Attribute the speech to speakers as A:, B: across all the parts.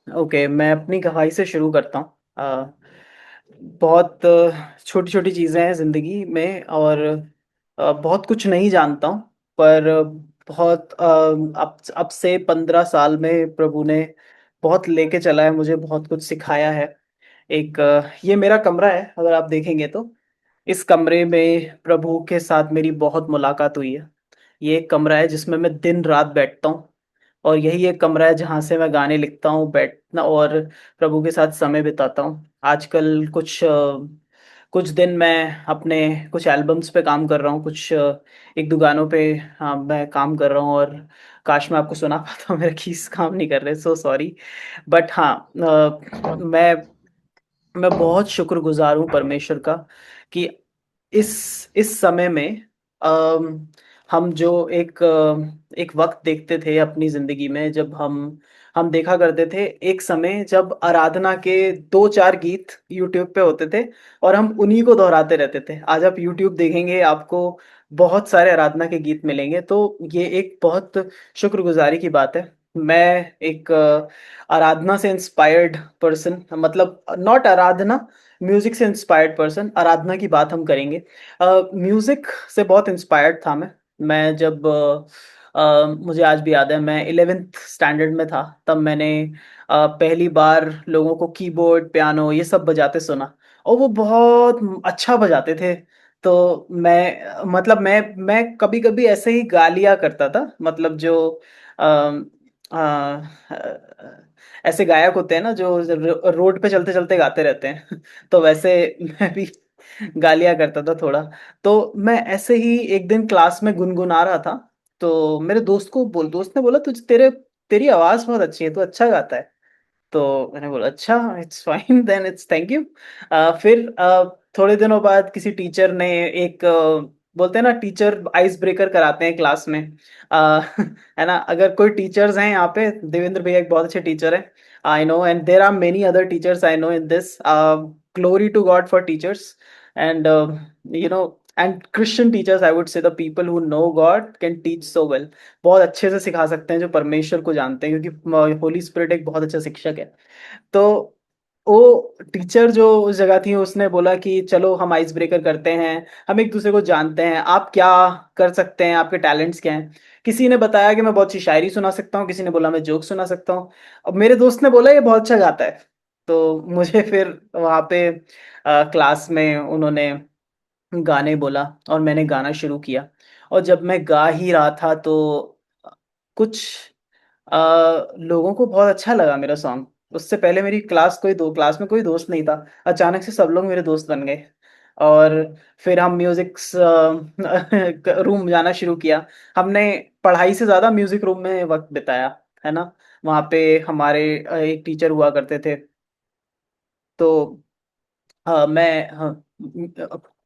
A: Okay, मैं अपनी गवाही से शुरू करता हूँ। बहुत छोटी छोटी चीज़ें हैं ज़िंदगी में, और बहुत कुछ नहीं जानता हूँ। पर बहुत अब से 15 साल में प्रभु ने बहुत लेके चला है, मुझे बहुत कुछ सिखाया है। एक ये मेरा कमरा है, अगर आप देखेंगे तो इस कमरे में प्रभु के साथ मेरी बहुत मुलाकात हुई है। ये एक कमरा है जिसमें मैं दिन रात बैठता हूँ, और यही एक कमरा है जहाँ से मैं गाने लिखता हूँ, बैठना और प्रभु के साथ समय बिताता हूँ। आजकल कुछ दिन मैं अपने कुछ एल्बम्स पे काम कर रहा हूँ, कुछ एक दो गानों पे। हाँ, मैं काम कर रहा हूँ, और काश मैं आपको सुना पाता। मेरे कीज काम नहीं कर रहे, सो सॉरी। बट हाँ, मैं बहुत शुक्रगुजार हूँ परमेश्वर का कि इस समय में अम, हम जो एक वक्त देखते थे अपनी जिंदगी में, जब हम देखा करते थे एक समय जब आराधना के दो चार गीत यूट्यूब पे होते थे, और हम उन्हीं को दोहराते रहते थे। आज आप यूट्यूब देखेंगे, आपको बहुत सारे आराधना के गीत मिलेंगे। तो ये एक बहुत शुक्रगुजारी की बात है। मैं एक आराधना से इंस्पायर्ड पर्सन, मतलब नॉट आराधना, म्यूजिक से इंस्पायर्ड पर्सन। आराधना की बात हम करेंगे। म्यूजिक से बहुत इंस्पायर्ड था मैं जब मुझे आज भी याद है, मैं 11th स्टैंडर्ड में था, तब मैंने पहली बार लोगों को कीबोर्ड, पियानो ये सब बजाते सुना, और वो बहुत अच्छा बजाते थे। तो मैं कभी कभी ऐसे ही गा लिया करता था, मतलब जो अम, ऐसे गायक होते हैं ना जो रोड पे चलते चलते गाते रहते हैं। तो वैसे मैं भी गा लिया करता था थोड़ा। तो मैं ऐसे ही एक दिन क्लास में गुनगुना रहा था, तो मेरे दोस्त ने बोला, तुझ तेरे तेरी आवाज बहुत अच्छी है, तू अच्छा गाता है। तो मैंने बोला अच्छा, it's fine then, it's thank you. फिर थोड़े दिनों बाद किसी टीचर ने एक बोलते हैं ना, टीचर आइस ब्रेकर कराते हैं क्लास में। है ना, अगर कोई टीचर्स हैं यहाँ पे, देवेंद्र भैया एक बहुत अच्छे टीचर है, I know, and there are many other teachers I know in this. Glory to God for teachers, and you know, and Christian teachers, I would say the people who know God can teach so well. बहुत अच्छे से सिखा सकते हैं जो परमेश्वर को जानते हैं, क्योंकि होली स्पिरिट एक बहुत अच्छा शिक्षक है। तो वो टीचर जो उस जगह थी, उसने बोला कि चलो हम आइस ब्रेकर करते हैं, हम एक दूसरे को जानते हैं, आप क्या कर सकते हैं, आपके टैलेंट्स क्या हैं। किसी ने बताया कि मैं बहुत सी शायरी सुना सकता हूँ, किसी ने बोला मैं जोक सुना सकता हूँ। अब मेरे दोस्त ने बोला ये बहुत अच्छा गाता है। तो मुझे फिर वहाँ पे क्लास में उन्होंने गाने बोला, और मैंने गाना शुरू किया। और जब मैं गा ही रहा था, तो कुछ अ, लोगों को बहुत अच्छा लगा मेरा सॉन्ग। उससे पहले मेरी क्लास में कोई दोस्त नहीं था, अचानक से सब लोग मेरे दोस्त बन गए। और फिर हम म्यूजिक रूम जाना शुरू किया। हमने पढ़ाई से ज्यादा म्यूजिक रूम में वक्त बिताया, है ना। वहाँ पे हमारे एक टीचर हुआ करते थे। तो मैं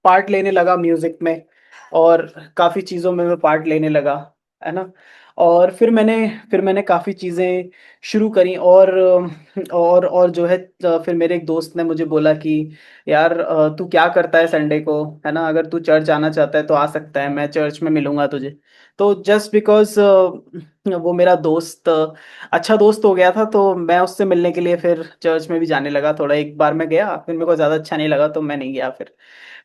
A: पार्ट लेने लगा म्यूजिक में, और काफी चीजों में मैं पार्ट लेने लगा, है ना। और फिर मैंने काफी चीजें शुरू करी, और जो है, फिर मेरे एक दोस्त ने मुझे बोला कि यार, तू क्या करता है संडे को, है ना, अगर तू चर्च आना चाहता है तो आ सकता है, मैं चर्च में मिलूंगा तुझे। तो जस्ट बिकॉज वो मेरा दोस्त अच्छा दोस्त हो गया था, तो मैं उससे मिलने के लिए फिर चर्च में भी जाने लगा। थोड़ा एक बार मैं गया, फिर मेरे को ज़्यादा अच्छा नहीं लगा, तो मैं नहीं गया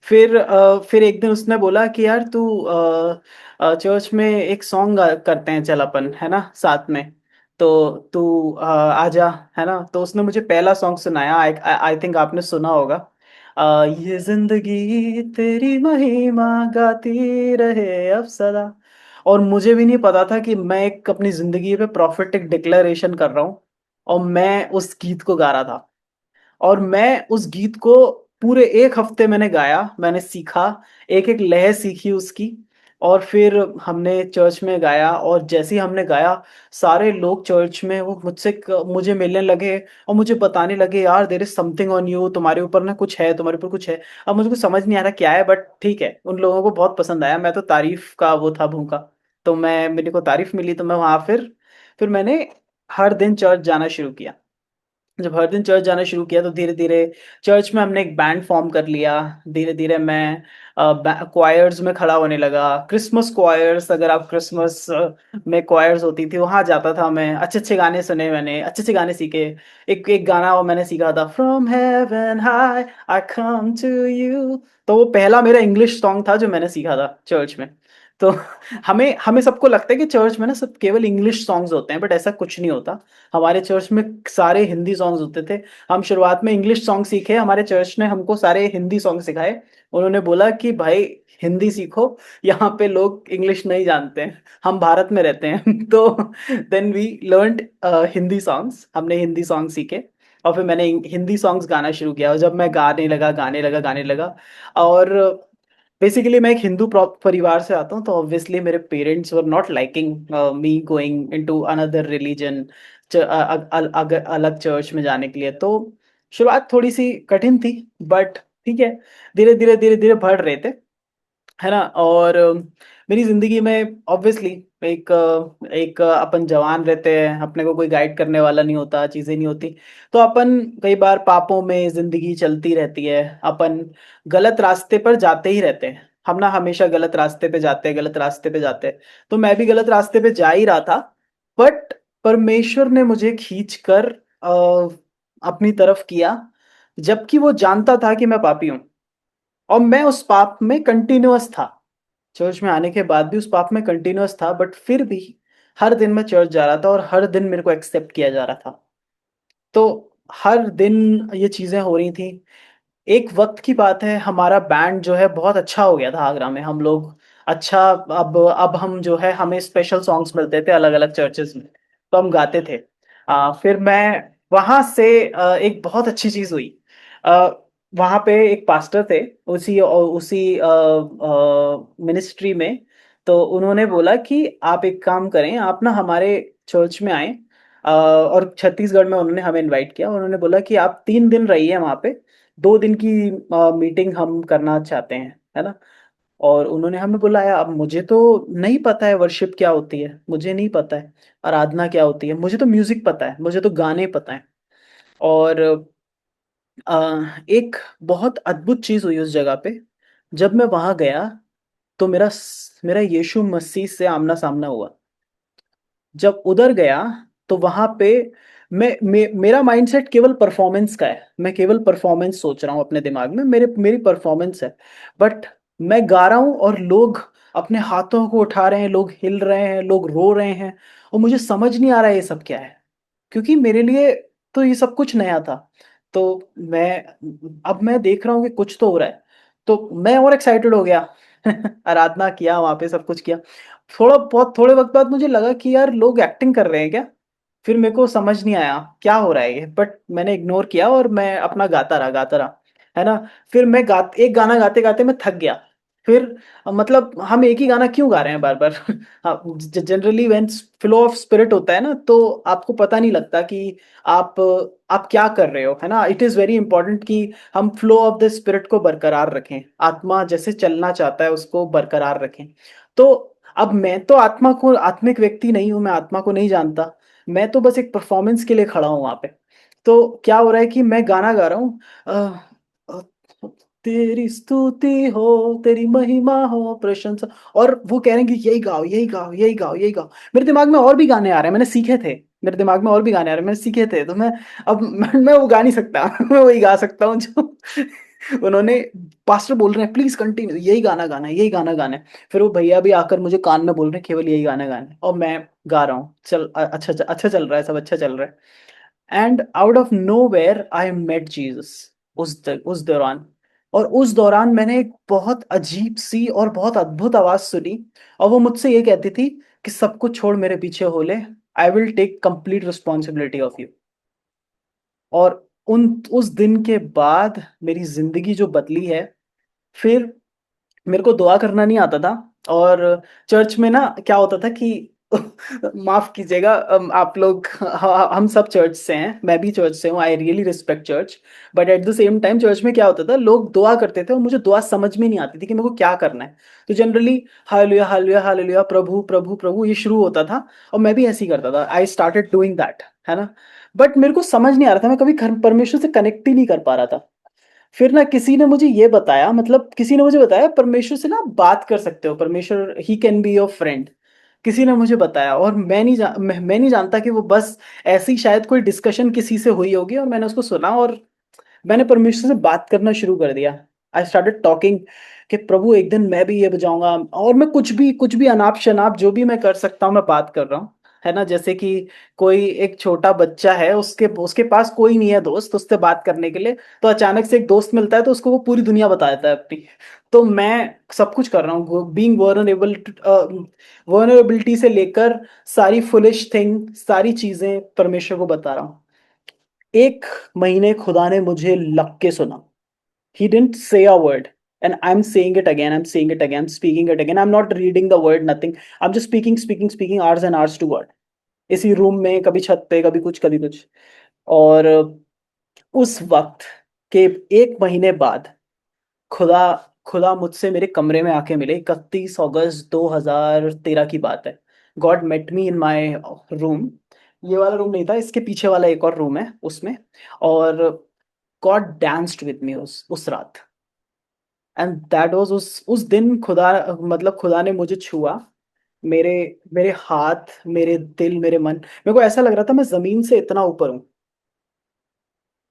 A: फिर एक दिन उसने बोला कि यार तू चर्च में एक सॉन्ग करते हैं, चल अपन, है ना, साथ में। तो तू आजा, है ना। तो उसने मुझे पहला सॉन्ग सुनाया, आई आई थिंक आपने सुना होगा। ये जिंदगी तेरी महिमा गाती रहे अब सदा। और मुझे भी नहीं पता था कि मैं एक अपनी जिंदगी पे प्रॉफिटिक डिक्लेरेशन कर रहा हूँ, और मैं उस गीत को गा रहा था। और मैं उस गीत को पूरे एक हफ्ते मैंने गाया, मैंने सीखा, एक एक लय सीखी उसकी। और फिर हमने चर्च में गाया, और जैसे ही हमने गाया, सारे लोग चर्च में वो मुझे मिलने लगे, और मुझे बताने लगे, यार there is something on you, तुम्हारे ऊपर ना कुछ है, तुम्हारे ऊपर कुछ है। अब मुझे कुछ समझ नहीं आ रहा क्या है, बट ठीक है, उन लोगों को बहुत पसंद आया, मैं तो तारीफ का वो था भूखा। तो मेरे को तारीफ मिली, तो मैं वहां फिर मैंने हर दिन चर्च जाना शुरू किया। जब हर दिन चर्च जाना शुरू किया तो धीरे धीरे चर्च में हमने एक बैंड फॉर्म कर लिया। धीरे धीरे मैं क्वायर्स में खड़ा होने लगा। क्रिसमस क्वायर्स, अगर आप क्रिसमस में क्वायर्स होती थी वहां जाता था मैं। अच्छे अच्छे गाने सुने मैंने, अच्छे अच्छे गाने सीखे। एक एक गाना वो मैंने सीखा था, from heaven high I come to you. तो वो पहला मेरा इंग्लिश सॉन्ग था जो मैंने सीखा था चर्च में। तो हमें हमें सबको लगता है कि चर्च में ना सब केवल इंग्लिश सॉन्ग्स होते हैं, बट ऐसा कुछ नहीं होता। हमारे चर्च में सारे हिंदी सॉन्ग्स होते थे। हम शुरुआत में इंग्लिश सॉन्ग सीखे, हमारे चर्च ने हमको सारे हिंदी सॉन्ग सिखाए। उन्होंने बोला कि भाई हिंदी सीखो, यहाँ पे लोग इंग्लिश नहीं जानते हैं, हम भारत में रहते हैं। तो then we learned Hindi songs, हमने हिंदी सॉन्ग सीखे। और फिर मैंने हिंदी सॉन्ग्स गाना शुरू किया, और जब मैं गाने लगा। और बेसिकली मैं एक हिंदू परिवार से आता हूँ, तो ऑब्वियसली मेरे parents were not liking me going into another religion, अलग चर्च में जाने के लिए। तो शुरुआत थोड़ी सी कठिन थी, बट ठीक है, धीरे धीरे बढ़ रहे थे, है ना। और मेरी जिंदगी में ऑब्वियसली अपन जवान रहते हैं, अपने को कोई गाइड करने वाला नहीं होता, चीजें नहीं होती। तो अपन कई बार पापों में जिंदगी चलती रहती है, अपन गलत रास्ते पर जाते ही रहते हैं। हम ना हमेशा गलत रास्ते पे जाते हैं, गलत रास्ते पे जाते हैं। तो मैं भी गलत रास्ते पे जा ही रहा था, बट परमेश्वर ने मुझे खींच कर अपनी तरफ किया, जबकि वो जानता था कि मैं पापी हूं, और मैं उस पाप में कंटिन्यूअस था। चर्च में आने के बाद भी उस पाप में कंटिन्यूअस था, बट फिर भी हर दिन मैं चर्च जा रहा था, और हर दिन मेरे को एक्सेप्ट किया जा रहा था। तो हर दिन ये चीजें हो रही थी। एक वक्त की बात है, हमारा बैंड जो है बहुत अच्छा हो गया था आगरा में। हम लोग अच्छा, अब हम जो है, हमें स्पेशल सॉन्ग्स मिलते थे अलग अलग चर्चेस में, तो हम गाते थे। फिर मैं वहां से एक बहुत अच्छी चीज हुई। आ, वहां पे एक पास्टर थे, उसी मिनिस्ट्री में। तो उन्होंने बोला कि आप एक काम करें, आप ना हमारे चर्च में आए। और छत्तीसगढ़ में उन्होंने हमें इनवाइट किया, उन्होंने बोला कि आप 3 दिन रहिए वहाँ पे, 2 दिन की मीटिंग हम करना चाहते हैं, है ना। और उन्होंने हमें बुलाया। अब मुझे तो नहीं पता है वर्शिप क्या होती है, मुझे नहीं पता है आराधना क्या होती है। मुझे तो म्यूजिक पता है, मुझे तो गाने पता है। और एक बहुत अद्भुत चीज हुई उस जगह पे। जब मैं वहां गया तो मेरा यीशु मसीह से आमना सामना हुआ। जब उधर गया तो वहां पे मेरा माइंडसेट केवल परफॉर्मेंस का है। मैं केवल परफॉर्मेंस सोच रहा हूँ अपने दिमाग में, मेरी परफॉर्मेंस है। बट मैं गा रहा हूँ और लोग अपने हाथों को उठा रहे हैं, लोग हिल रहे हैं, लोग रो रहे हैं, और मुझे समझ नहीं आ रहा है ये सब क्या है, क्योंकि मेरे लिए तो ये सब कुछ नया था। तो मैं देख रहा हूँ कि कुछ तो हो रहा है, तो मैं और एक्साइटेड हो गया। आराधना किया वहां पे, सब कुछ किया। थोड़े वक्त बाद मुझे लगा कि यार लोग एक्टिंग कर रहे हैं क्या। फिर मेरे को समझ नहीं आया क्या हो रहा है ये, बट मैंने इग्नोर किया और मैं अपना गाता रहा, है ना। फिर एक गाना गाते गाते मैं थक गया। फिर मतलब हम एक ही गाना क्यों गा रहे हैं बार बार। Generally when flow of spirit होता है ना, तो आपको पता नहीं लगता कि आप आप क्या कर रहे हो, है ना। इट इज वेरी इंपॉर्टेंट कि हम फ्लो ऑफ द स्पिरिट को बरकरार रखें, आत्मा जैसे चलना चाहता है उसको बरकरार रखें। तो अब मैं तो आत्मिक व्यक्ति नहीं हूं, मैं आत्मा को नहीं जानता। मैं तो बस एक परफॉर्मेंस के लिए खड़ा हूं वहां पे। तो क्या हो रहा है कि मैं गाना गा रहा हूँ, अ, अ, तेरी स्तुति हो, तेरी महिमा हो, प्रशंसा। और वो कह रहे हैं कि यही गाओ, यही गाओ, यही गाओ, यही गाओ। मेरे दिमाग में और भी गाने आ रहे हैं, मैंने सीखे थे। मेरे दिमाग में और भी गाने आ रहे हैं, मैंने सीखे थे। तो मैं वो गा नहीं सकता। मैं वही गा सकता हूँ जो उन्होंने, पास्टर बोल रहे हैं प्लीज कंटिन्यू, यही गाना गाना है, यही गाना गाना है। फिर वो भैया भी आकर मुझे कान में बोल रहे हैं केवल यही गाना गाना है, और मैं गा रहा हूँ। अच्छा अच्छा चल रहा है, सब अच्छा चल रहा है। And out of nowhere I met Jesus उस दौरान। और उस दौरान मैंने एक बहुत अजीब सी और बहुत अद्भुत आवाज सुनी, और वो मुझसे ये कहती थी कि सब कुछ छोड़ मेरे पीछे हो ले, I will take complete responsibility of you. और उन उस दिन के बाद मेरी जिंदगी जो बदली है। फिर मेरे को दुआ करना नहीं आता था। और चर्च में ना क्या होता था कि माफ कीजिएगा, आप लोग, हम सब चर्च से हैं, मैं भी चर्च से हूँ, I really respect church. But at the same time church में क्या होता था, लोग दुआ करते थे और मुझे दुआ समझ में नहीं आती थी कि मेरे को क्या करना है। तो जनरली हालेलुया हालेलुया हालेलुया, प्रभु प्रभु प्रभु, ये शुरू होता था, और मैं भी ऐसे ही करता था। I started doing that. है ना? बट मेरे को समझ नहीं आ रहा था, मैं कभी परमेश्वर से कनेक्ट ही नहीं कर पा रहा था। फिर ना किसी ने मुझे ये बताया, मतलब किसी ने मुझे बताया परमेश्वर से ना आप बात कर सकते हो, परमेश्वर he can be your friend. किसी ने मुझे बताया, और मैं नहीं जानता कि वो बस ऐसी ही शायद कोई डिस्कशन किसी से हुई होगी और मैंने उसको सुना, और मैंने परमेश्वर से बात करना शुरू कर दिया। आई स्टार्टेड टॉकिंग कि प्रभु एक दिन मैं भी ये बजाऊंगा, और मैं कुछ भी अनाप शनाप जो भी मैं कर सकता हूँ मैं बात कर रहा हूँ। है ना, जैसे कि कोई एक छोटा बच्चा है, उसके उसके पास कोई नहीं है दोस्त उससे बात करने के लिए, तो अचानक से एक दोस्त मिलता है तो उसको वो पूरी दुनिया बता देता है अपनी। तो मैं सब कुछ कर रहा हूँ, बीइंग वर्नरेबल, वर्नरेबिलिटी से लेकर सारी फुलिश थिंग, सारी चीजें परमेश्वर को बता रहा हूँ। एक महीने खुदा ने मुझे लग के सुना। He didn't say a word. And I'm saying it again, I'm saying it again, I'm speaking it again. I'm not reading the word, nothing. I'm just speaking hours and hours to God. इसी room में, कभी छत पे, कभी कुछ, कभी कुछ। और उस वक्त के एक महीने बाद खुदा खुदा मुझसे मेरे कमरे में आके मिले। 31 अगस्त 2013 की बात है। God met me in my room. ये वाला रूम नहीं था, इसके पीछे वाला एक और रूम है उसमें। और गॉड डांस्ड विद मी उस रात। एंड दैट वाज उस दिन खुदा, मतलब खुदा ने मुझे छुआ। मेरे मेरे हाथ, मेरे दिल, मेरे मन, मेरे को ऐसा लग रहा था मैं जमीन से इतना ऊपर हूँ।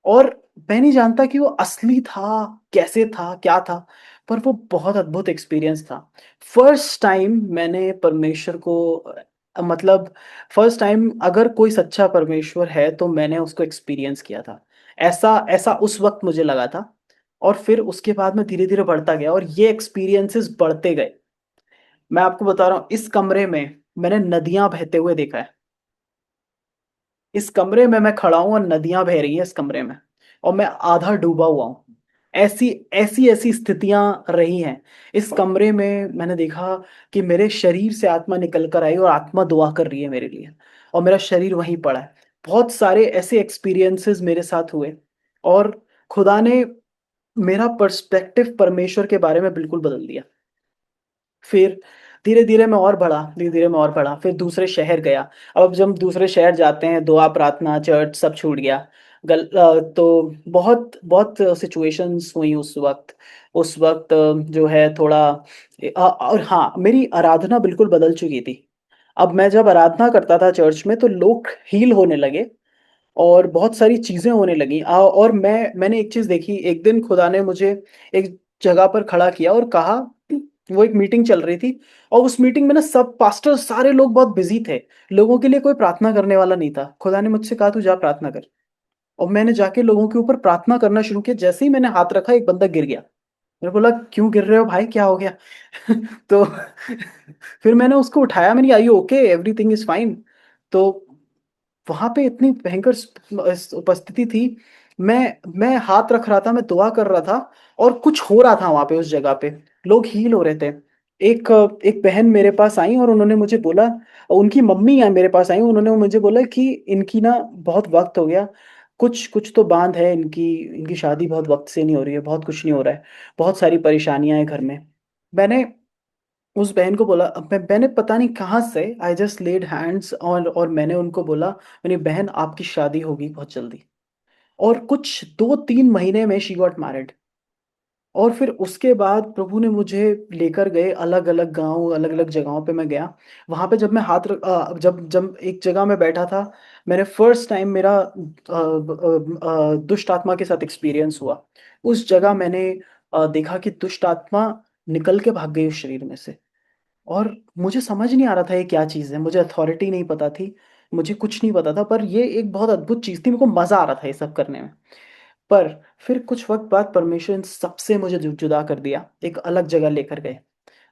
A: और मैं नहीं जानता कि वो असली था, कैसे था, क्या था, पर वो बहुत अद्भुत एक्सपीरियंस था। फर्स्ट टाइम मैंने परमेश्वर को, मतलब फर्स्ट टाइम अगर कोई सच्चा परमेश्वर है तो मैंने उसको एक्सपीरियंस किया था। ऐसा ऐसा उस वक्त मुझे लगा था। और फिर उसके बाद मैं धीरे धीरे बढ़ता गया और ये एक्सपीरियंसेस बढ़ते गए। मैं आपको बता रहा हूँ, इस कमरे में मैंने नदियां बहते हुए देखा है। इस कमरे में मैं खड़ा हूं और नदियां बह रही हैं इस कमरे में, और मैं आधा डूबा हुआ हूं। ऐसी ऐसी ऐसी स्थितियां रही हैं। इस कमरे में मैंने देखा कि मेरे शरीर से आत्मा निकल कर आई और आत्मा दुआ कर रही है मेरे लिए, और मेरा शरीर वहीं पड़ा है। बहुत सारे ऐसे एक्सपीरियंसेस मेरे साथ हुए, और खुदा ने मेरा पर्सपेक्टिव परमेश्वर के बारे में बिल्कुल बदल दिया। फिर धीरे-धीरे मैं और बढ़ा, धीरे-धीरे मैं और बढ़ा, फिर दूसरे शहर गया। अब जब हम दूसरे शहर जाते हैं, दुआ, प्रार्थना, चर्च सब छूट गया। तो बहुत बहुत सिचुएशंस हुई उस वक़्त। उस वक़्त जो है थोड़ा और हाँ, मेरी आराधना बिल्कुल बदल चुकी थी। अब मैं जब आराधना करता था चर्च में तो लोग हील होने लगे, और बहुत सारी चीज़ें होने लगीं। और मैंने एक चीज़ देखी, एक दिन खुदा ने मुझे एक जगह पर खड़ा किया और कहा, वो एक मीटिंग चल रही थी, और उस मीटिंग में ना सब पास्टर, सारे लोग बहुत बिज़ी थे। लोगों के लिए कोई प्रार्थना करने वाला नहीं था। खुदा ने मुझसे कहा, "तू जा प्रार्थना कर।" और मैंने जाके लोगों के ऊपर प्रार्थना करना शुरू किया। जैसे ही मैंने हाथ रखा, एक बंदा गिर गया। मैंने बोला, "क्यों गिर रहे हो भाई? क्या हो गया?" तो फिर मैंने उसको उठाया, मैंने, "are you okay? Everything is fine?" तो वहाँ पे इतनी भयंकर उपस्थिति थी। मैं हाथ रख रहा था, मैं दुआ कर रहा था, और कुछ हो रहा था वहाँ पे उस जगह पे। लोग हील हो रहे थे। एक बहन मेरे पास आई और उन्होंने मुझे बोला, उनकी मम्मी मेरे पास आई, उन्होंने मुझे बोला कि इनकी ना बहुत वक़्त हो गया, कुछ कुछ तो बाँध है इनकी, इनकी शादी बहुत वक़्त से नहीं हो रही है, बहुत कुछ नहीं हो रहा है, बहुत सारी परेशानियाँ हैं घर में। मैंने उस बहन को बोला, मैंने पता नहीं कहाँ से आई जस्ट लेड हैंड्स, और मैंने उनको बोला, मैंने, बहन आपकी शादी होगी बहुत जल्दी। और कुछ 2-3 महीने में शी गॉट मैरिड। और फिर उसके बाद प्रभु ने मुझे लेकर गए अलग-अलग गाँव, अलग-अलग जगहों पे मैं गया। वहाँ पे जब मैं जब जब एक जगह मैं बैठा था, मैंने फर्स्ट टाइम मेरा दुष्ट आत्मा के साथ एक्सपीरियंस हुआ। उस जगह मैंने देखा कि दुष्ट आत्मा निकल के भाग गई उस शरीर में से। और मुझे समझ नहीं आ रहा था ये क्या चीज़ है, मुझे अथॉरिटी नहीं पता थी, मुझे कुछ नहीं पता था, पर ये एक बहुत अद्भुत चीज़ थी, मेरे को मज़ा आ रहा था ये सब करने में। पर फिर कुछ वक़्त बाद परमेश्वर इन सबसे मुझे जुदा कर दिया, एक अलग जगह लेकर गए।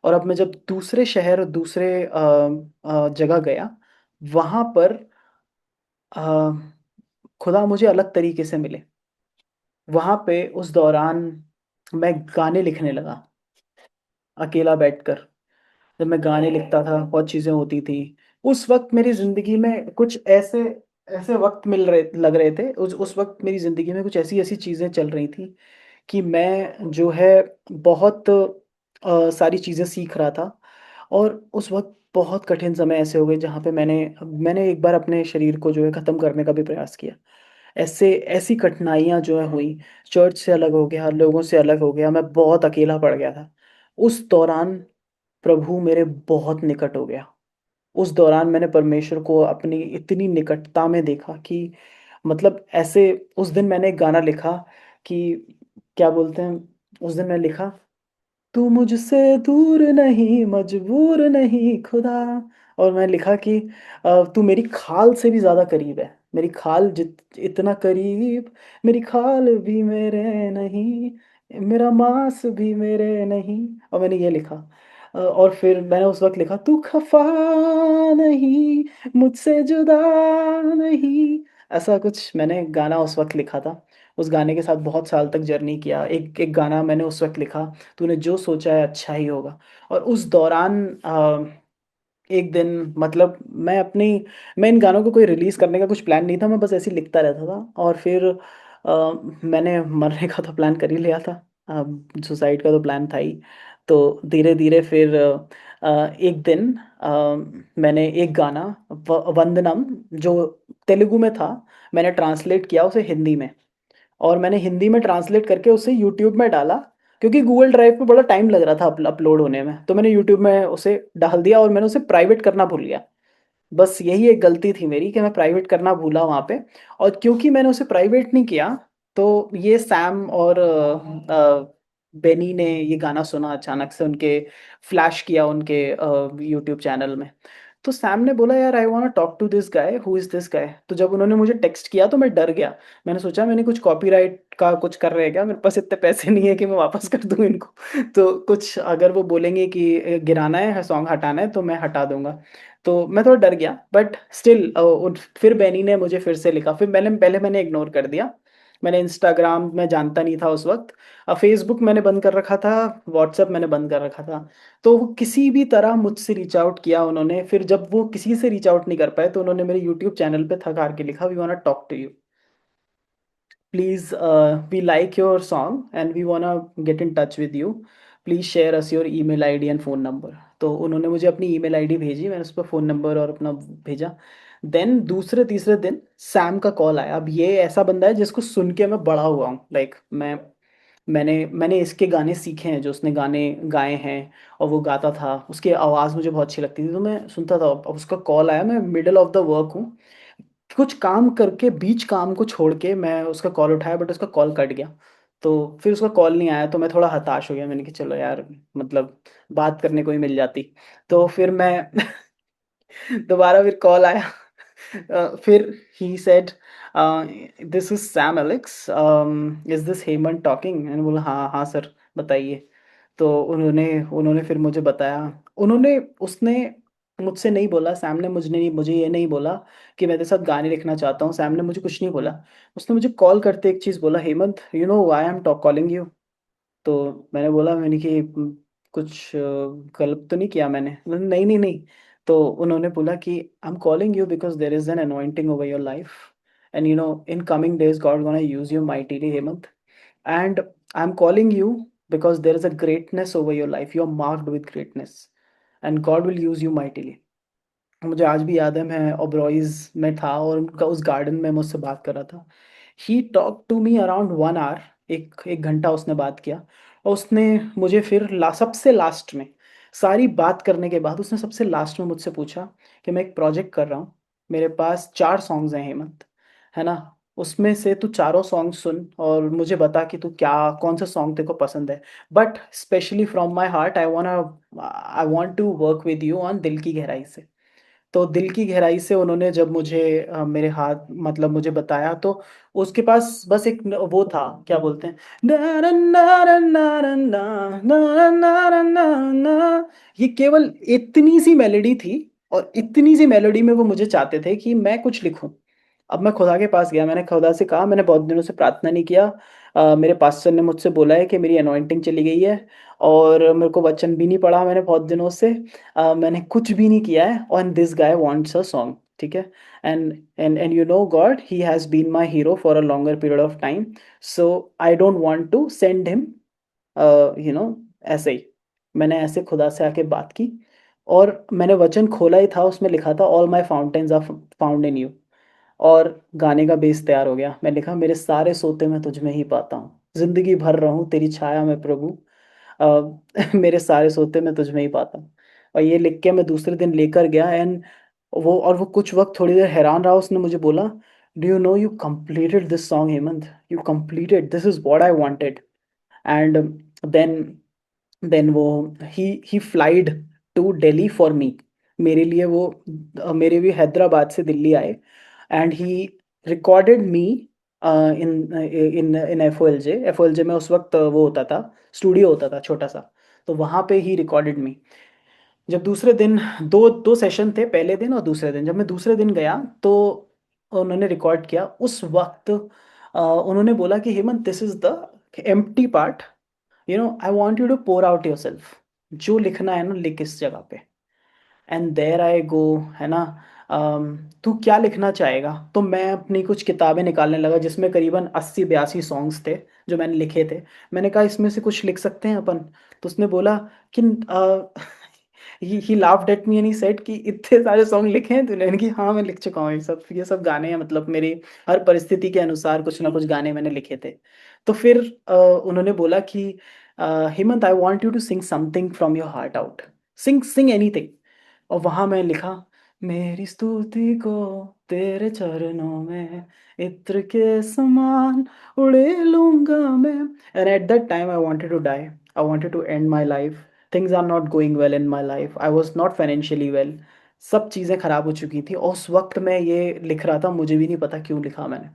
A: और अब मैं जब दूसरे शहर, दूसरे जगह गया, वहाँ पर अ, खुदा मुझे अलग तरीके से मिले। वहाँ पे उस दौरान मैं गाने लिखने लगा, अकेला बैठकर। जब मैं गाने लिखता था, बहुत चीज़ें होती थी। उस वक़्त मेरी ज़िंदगी में कुछ ऐसे ऐसे वक़्त मिल रहे लग रहे थे, उस वक़्त मेरी ज़िंदगी में कुछ ऐसी-ऐसी चीज़ें चल रही थी कि मैं जो है बहुत सारी चीज़ें सीख रहा था। और उस वक़्त बहुत कठिन समय ऐसे हो गए जहाँ पे मैंने एक बार अपने शरीर को जो है ख़त्म करने का भी प्रयास किया। ऐसे ऐसी कठिनाइयाँ जो है हुई, चर्च से अलग हो गया, लोगों से अलग हो गया, मैं बहुत अकेला पड़ गया था। उस दौरान प्रभु मेरे बहुत निकट हो गया। उस दौरान मैंने परमेश्वर को अपनी इतनी निकटता में देखा कि मतलब ऐसे उस दिन मैंने एक गाना लिखा कि क्या बोलते हैं, उस दिन मैंने लिखा, तू मुझसे दूर नहीं, मजबूर नहीं खुदा। और मैं लिखा कि तू मेरी खाल से भी ज़्यादा करीब है। मेरी खाल जित इतना करीब, मेरी खाल भी मेरे नहीं, मेरा मांस भी मेरे नहीं। और मैंने ये लिखा। और फिर मैंने उस वक़्त लिखा, तू खफ़ा नहीं, मुझसे जुदा नहीं। ऐसा कुछ मैंने गाना उस वक़्त लिखा था। उस गाने के साथ बहुत साल तक जर्नी किया। एक एक गाना मैंने उस वक़्त लिखा, तूने जो सोचा है अच्छा ही होगा। और उस दौरान एक दिन मतलब मैं इन गानों को कोई रिलीज़ करने का कुछ प्लान नहीं था, मैं बस ऐसे ही लिखता रहता था। और फिर मैंने मरने का तो प्लान कर ही लिया था। सुसाइड का तो प्लान था ही। तो धीरे-धीरे फिर एक दिन मैंने एक गाना वंदनम जो तेलुगु में था, मैंने ट्रांसलेट किया उसे हिंदी में। और मैंने हिंदी में ट्रांसलेट करके उसे यूट्यूब में डाला, क्योंकि गूगल ड्राइव पे बड़ा टाइम लग रहा था अपलोड होने में। तो मैंने यूट्यूब में उसे डाल दिया और मैंने उसे प्राइवेट करना भूल गया। बस यही एक गलती थी मेरी कि मैं प्राइवेट करना भूला वहाँ पे। और क्योंकि मैंने उसे प्राइवेट नहीं किया, तो ये सैम और बेनी ने ये गाना सुना अचानक से, उनके फ्लैश किया उनके यूट्यूब चैनल में। तो सैम ने बोला, यार I want to talk to this guy, who is this guy? तो जब उन्होंने मुझे टेक्स्ट किया तो मैं डर गया। मैंने सोचा मैंने कुछ कॉपीराइट का कुछ कर रहे हैं क्या? मेरे पास इतने पैसे नहीं है कि मैं वापस कर दूँ इनको। तो कुछ अगर वो बोलेंगे कि गिराना है, सॉन्ग हटाना है, तो मैं हटा दूँगा। तो मैं थोड़ा डर गया, बट स्टिल फिर बेनी ने मुझे फिर से लिखा। फिर मैंने इग्नोर कर दिया। मैंने इंस्टाग्राम मैं जानता नहीं था उस वक़्त। फ़ेसबुक मैंने बंद कर रखा था, व्हाट्सएप मैंने बंद कर रखा था। तो वो किसी भी तरह मुझसे रीच आउट किया उन्होंने। फिर जब वो किसी से रीच आउट नहीं कर पाए, तो उन्होंने मेरे यूट्यूब चैनल पे थक हार के लिखा, we want to talk to you. Please we like your song and we wanna get in touch with you. Please share us your email ID and phone number. तो उन्होंने मुझे अपनी ईमेल आईडी भेजी, मैंने उस पे फ़ोन नंबर और अपना भेजा। देन दूसरे-तीसरे दिन सैम का कॉल आया। अब ये ऐसा बंदा है जिसको सुन के मैं बड़ा हुआ हूँ। लाइक मैंने मैंने इसके गाने सीखे हैं, जो उसने गाने गाए हैं और वो गाता था। उसकी आवाज़ मुझे बहुत अच्छी लगती थी, तो मैं सुनता था। अब उसका कॉल आया, मैं मिडल ऑफ द वर्क हूँ। कुछ काम करके बीच काम को छोड़ के मैं उसका कॉल उठाया, बट उसका कॉल कट गया। तो फिर उसका कॉल नहीं आया, तो मैं थोड़ा हताश हो गया। मैंने कहा चलो यार, मतलब बात करने को ही मिल जाती। तो फिर मैं दोबारा फिर कॉल आया। फिर he said, this is Sam Alex, is this Hemant talking? मैंने बोला हाँ, हाँ सर, बताइए। तो उन्होंने उन्होंने फिर मुझे बताया। उन्होंने उसने मुझसे नहीं बोला, सैम ने मुझे ये नहीं बोला कि मैं तेरे साथ गाने लिखना चाहता हूँ। सैम ने मुझे कुछ नहीं बोला। उसने मुझे कॉल करते एक चीज़ बोला, Hemant you know why I am talk calling you? तो मैंने कि कुछ गलत तो नहीं किया मैंने? नहीं, नहीं, नहीं। तो उन्होंने बोला कि I am calling you because there is an anointing over your life and you know in coming days God gonna use you mightily Hemant, and I am calling you because there is a greatness over your life, you are marked with greatness and God will use you mightily. मुझे आज भी याद है, मैं ओबरॉयज़ में था और उनका उस गार्डन में मुझसे बात कर रहा था। He talked to me around 1 hour, 1 घंटा उसने बात किया। और उसने मुझे फिर सबसे लास्ट में, सारी बात करने के बाद उसने सबसे लास्ट में मुझसे पूछा कि मैं एक प्रोजेक्ट कर रहा हूँ। मेरे पास 4 सॉन्ग्स हैं हेमंत, है ना? उसमें से तू चारों सॉन्ग सुन और मुझे बता कि तू क्या कौन-सा सॉन्ग तेरे को पसंद है। But specially from my heart I want to work with you on दिल की गहराई से। तो दिल की गहराई से उन्होंने जब मुझे मेरे हाथ मतलब मुझे बताया, तो उसके पास बस एक वो था, क्या बोलते हैं, ना ना ना ना ना ना ना ना ना ना ना, ये केवल इतनी सी मेलोडी थी। और इतनी सी मेलोडी में वो मुझे चाहते थे कि मैं कुछ लिखूं। अब मैं खुदा के पास गया, मैंने खुदा से कहा, मैंने बहुत दिनों से प्रार्थना नहीं किया। मेरे पास्टर ने मुझसे बोला है कि मेरी अनॉइंटिंग चली गई है और मेरे को वचन भी नहीं पढ़ा मैंने बहुत दिनों से। मैंने कुछ भी नहीं किया है, और this guy wants a song, ठीक है? And you know God, he has been my hero for a longer period of time, so I don't want to send him, you know, ऐसे ही मैंने ऐसे खुदा से आके बात की। और मैंने वचन खोला ही था, उसमें लिखा था all my fountains are found in you. और गाने का बेस तैयार हो गया। मैं लिखा, मेरे सारे सोते मैं तुझ में ही पाता हूँ, जिंदगी भर रहूं तेरी छाया में प्रभु। मेरे सारे सोते मैं तुझ में ही पाता हूँ। और ये लिख के मैं दूसरे दिन लेकर गया, एंड वो कुछ वक्त थोड़ी देर हैरान रहा। उसने मुझे बोला, do you know you completed this song Hemant, you completed, this is what I wanted. And then then वो he flied to Delhi for me, मेरे लिए वो मेरे भी हैदराबाद से दिल्ली आए। And he recorded me in in in F O L J में उस वक्त वो होता था, स्टूडियो होता था छोटा सा। तो वहाँ पे ही रिकॉर्डेड मी। जब दूसरे दिन, दो दो सेशन थे, पहले दिन और दूसरे दिन, जब मैं दूसरे दिन गया तो उन्होंने रिकॉर्ड किया। उस वक्त उन्होंने बोला कि Hemant, this is the empty part, you know I want you to pour out yourself, जो लिखना है ना लिख इस जगह पे। एंड देयर आई गो, है ना। तू क्या लिखना चाहेगा? तो मैं अपनी कुछ किताबें निकालने लगा जिसमें करीबन 80-82 सॉन्ग्स थे जो मैंने लिखे थे। मैंने कहा इसमें से कुछ लिख सकते हैं अपन। तो उसने बोला कि ही laughed at me and he said कि इतने सारे सॉन्ग लिखे हैं तूने? मैंने कि हाँ मैं लिख चुका हूँ, ये सब गाने हैं, मतलब मेरी हर परिस्थिति के अनुसार कुछ ना कुछ गाने मैंने लिखे थे। तो फिर उन्होंने बोला कि Hemant, I want you to sing something from your heart out, sing sing anything. और वहां मैं लिखा, मेरी स्तुति को तेरे चरणों में इत्र के समान उड़े लूंगा मैं। And at that time I wanted to die, I wanted to end my life. Things are not going well in my life, I was not financially well. सब चीज़ें खराब हो चुकी थी और उस वक्त मैं ये लिख रहा था, मुझे भी नहीं पता क्यों लिखा मैंने।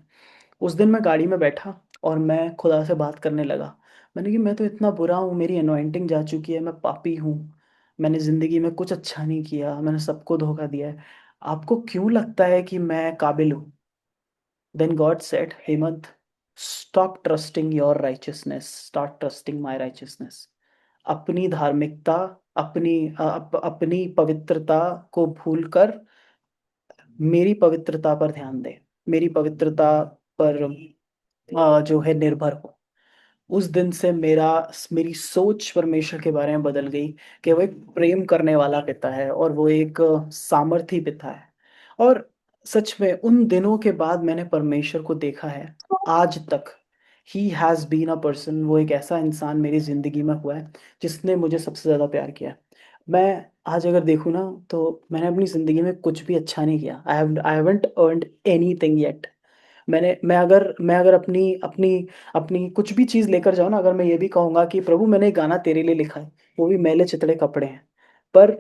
A: उस दिन मैं गाड़ी में बैठा और मैं खुदा से बात करने लगा। मैंने कि मैं तो इतना बुरा हूँ, मेरी अनॉइंटिंग जा चुकी है, मैं पापी हूँ, मैंने ज़िंदगी में कुछ अच्छा नहीं किया, मैंने सबको धोखा दिया है। आपको क्यों लगता है कि मैं काबिल हूँ? Then God said, Hemant, stop trusting your righteousness, start trusting my righteousness. अपनी धार्मिकता, अपनी पवित्रता को भूलकर मेरी पवित्रता पर ध्यान दे, मेरी पवित्रता पर जो है निर्भर हो। उस दिन से मेरी सोच परमेश्वर के बारे में बदल गई कि वो एक प्रेम करने वाला पिता है और वो एक सामर्थी पिता है। और सच में उन दिनों के बाद मैंने परमेश्वर को देखा है आज तक। He has been a person, वो एक ऐसा इंसान मेरी ज़िंदगी में हुआ है जिसने मुझे सबसे ज़्यादा प्यार किया है। मैं आज अगर देखूँ ना, तो मैंने अपनी ज़िंदगी में कुछ भी अच्छा नहीं किया। I haven't earned anything yet. मैं अगर अपनी अपनी अपनी कुछ भी चीज़ लेकर जाऊँ ना, अगर मैं ये भी कहूँगा कि प्रभु मैंने एक गाना तेरे लिए लिखा है, वो भी मैले चितड़े कपड़े हैं। पर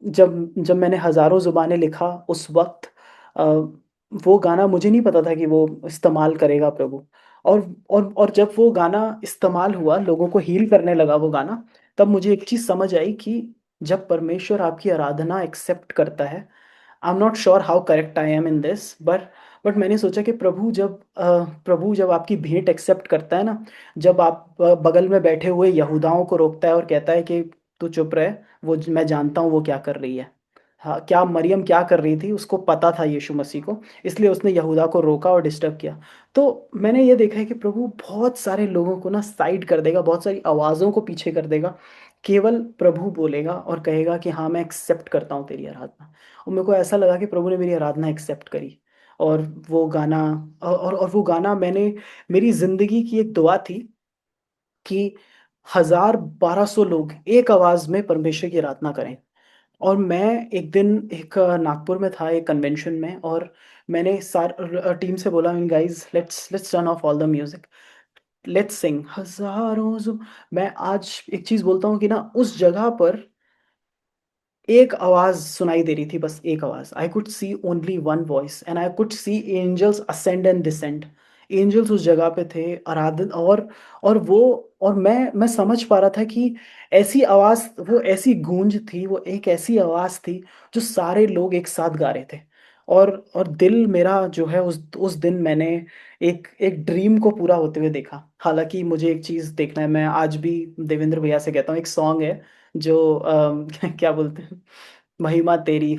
A: जब जब मैंने हज़ारों ज़ुबानें लिखा उस वक़्त, अ, वो गाना मुझे नहीं पता था कि वो इस्तेमाल करेगा प्रभु। और जब वो गाना इस्तेमाल हुआ, लोगों को हील करने लगा वो गाना, तब मुझे एक चीज़ समझ आई कि जब परमेश्वर आपकी आराधना एक्सेप्ट करता है, I am not sure how correct I am in this, but मैंने सोचा कि प्रभु जब आपकी भेंट एक्सेप्ट करता है ना, जब आप बगल में बैठे हुए यहूदाओं को रोकता है और कहता है कि तू चुप रहे, मैं जानता हूँ वो क्या कर रही है। हाँ, क्या मरियम क्या कर रही थी उसको पता था यीशु मसीह को, इसलिए उसने यहूदा को रोका और डिस्टर्ब किया। तो मैंने ये देखा है कि प्रभु बहुत सारे लोगों को ना साइड कर देगा, बहुत सारी आवाज़ों को पीछे कर देगा। केवल प्रभु बोलेगा और कहेगा कि हाँ मैं एक्सेप्ट करता हूँ तेरी आराधना। और मेरे को ऐसा लगा कि प्रभु ने मेरी आराधना एक्सेप्ट करी। और वो गाना, और वो गाना मैंने, मेरी जिंदगी की एक दुआ थी कि 1000-1200 लोग एक आवाज में परमेश्वर की आराधना करें। और मैं एक दिन एक नागपुर में था एक कन्वेंशन में, और मैंने टीम से बोला, guys let's turn off all the music, let's सिंग हजारों मैं आज एक चीज बोलता हूँ कि ना, उस जगह पर एक आवाज सुनाई दे रही थी, बस एक आवाज। I could see only one voice and I could see angels ascend and descend. Angels उस जगह पे थे, आराधन, और वो, और मैं समझ पा रहा था कि ऐसी आवाज, वो ऐसी गूंज थी, वो एक ऐसी आवाज थी जो सारे लोग एक साथ गा रहे थे। और दिल मेरा जो है, उस दिन मैंने एक एक ड्रीम को पूरा होते हुए देखा। हालांकि मुझे एक चीज देखना है, मैं आज भी देवेंद्र भैया से कहता हूँ, एक सॉन्ग है जो क्या बोलते हैं, महिमा तेरी,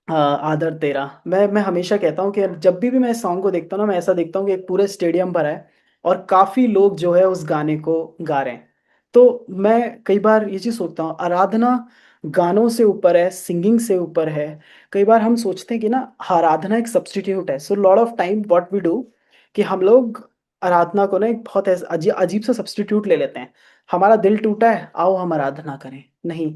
A: आदर तेरा। मैं हमेशा कहता हूँ कि जब भी मैं इस सॉन्ग को देखता हूँ ना, मैं ऐसा देखता हूँ कि एक पूरे स्टेडियम भरा है और काफी लोग जो है उस गाने को गा रहे हैं। तो मैं कई बार ये चीज सोचता हूँ, आराधना गानों से ऊपर है, सिंगिंग से ऊपर है। कई बार हम सोचते हैं कि ना आराधना एक सब्स्टिट्यूट है। So lot of time what we do कि हम लोग आराधना को ना एक बहुत ऐसा अजीब सा सब्स्टिट्यूट ले लेते हैं। हमारा दिल टूटा है, आओ हम आराधना करें। नहीं,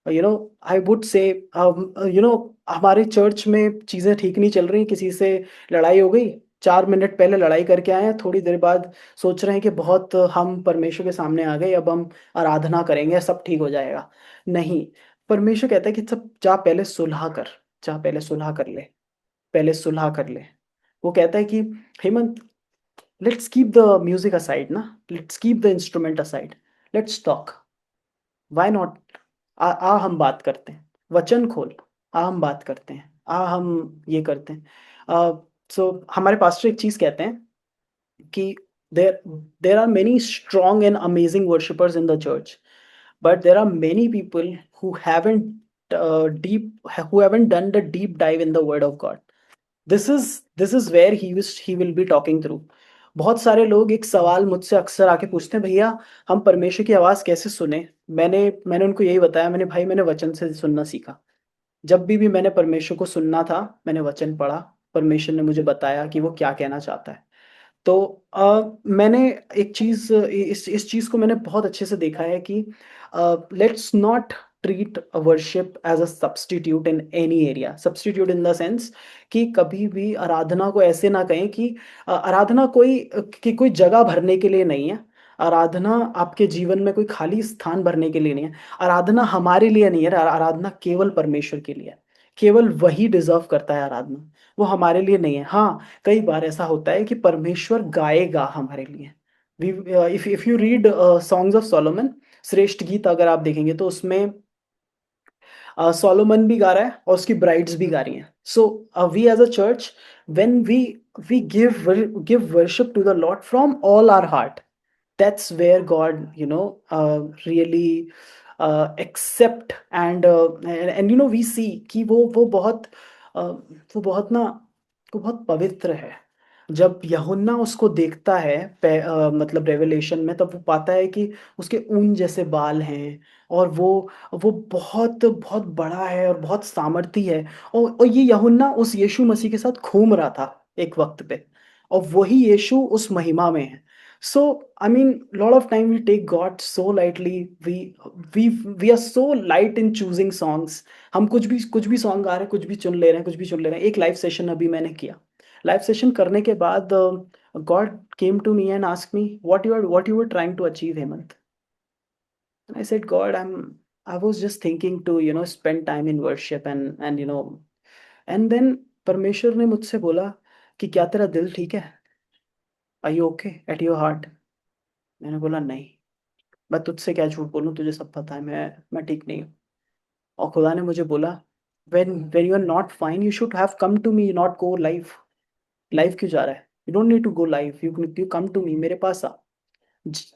A: यू नो आई वुड से यू नो हमारे चर्च में चीज़ें ठीक नहीं चल रही, किसी से लड़ाई हो गई, 4 मिनट पहले लड़ाई करके आए हैं, थोड़ी देर बाद सोच रहे हैं कि बहुत हम परमेश्वर के सामने आ गए, अब हम आराधना करेंगे, सब ठीक हो जाएगा। नहीं, परमेश्वर कहता है कि सब जा पहले सुलह कर, जा पहले सुलह कर ले, पहले सुलह कर ले। वो कहता है कि Hemant, let's keep the music aside ना, let's keep the instrument aside, let's talk, why not. आ हम बात करते हैं, वचन खोल, आ हम बात करते हैं, आ हम ये करते हैं। सो हमारे पास्टर एक चीज कहते हैं कि there there are many strong and amazing worshippers in the church, but there are many people who haven't who haven't done the deep dive in the word of God. This is where he will be talking through. बहुत सारे लोग एक सवाल मुझसे अक्सर आके पूछते हैं, भैया हम परमेश्वर की आवाज़ कैसे सुने। मैंने उनको यही बताया, मैंने वचन से सुनना सीखा। जब भी मैंने परमेश्वर को सुनना था, मैंने वचन पढ़ा, परमेश्वर ने मुझे बताया कि वो क्या कहना चाहता है। तो मैंने एक चीज़, इस चीज़ को मैंने बहुत अच्छे से देखा है कि let's not treat worship as a substitute in any area. Substitute in the sense कि कभी भी आराधना को ऐसे ना कहें कि आराधना कोई जगह भरने के लिए नहीं है। आराधना आपके जीवन में कोई खाली स्थान भरने के लिए नहीं है। आराधना हमारे लिए नहीं है, आराधना केवल परमेश्वर के लिए है। केवल वही डिजर्व करता है आराधना, वो हमारे लिए नहीं है। हाँ, कई बार ऐसा होता है कि परमेश्वर गाएगा हमारे लिए। If you read songs of Solomon, श्रेष्ठ गीत अगर आप देखेंगे तो उसमें सोलोमन भी गा रहा है और उसकी ब्राइड्स भी गा रही हैं। So we as a church, when we give worship to the Lord from all our heart, that's where God, really accept and we see कि वो बहुत ना, वो बहुत पवित्र है। जब यूहन्ना उसको देखता है मतलब रेवलेशन में, तब वो पाता है कि उसके ऊन जैसे बाल हैं, और वो बहुत बहुत बड़ा है और बहुत सामर्थी है। और ये यूहन्ना उस यीशु मसीह के साथ घूम रहा था एक वक्त पे, और वही यीशु उस महिमा में है। So, I mean, lot of time we take God so lightly. We we are so light in choosing songs. हम कुछ भी सॉन्ग गा रहे हैं, कुछ भी चुन ले रहे हैं, कुछ भी चुन ले रहे हैं। एक लाइव सेशन अभी मैंने किया। लाइव सेशन करने के बाद God came to me and ask me what you were trying to achieve, Hemant. And I said, God, I was just thinking to spend time in worship and then परमेश्वर ने मुझसे बोला कि क्या तेरा दिल ठीक है? Are you okay at your heart? मैंने बोला नहीं, मैं तुझसे क्या झूठ बोलूँ, तुझे सब पता है मैं ठीक नहीं हूँ। और खुदा ने मुझे बोला, when you are not fine you should have come to me, not go live. Live क्यों जा रहा है? You don't need to go live, you come to me, मेरे पास आ।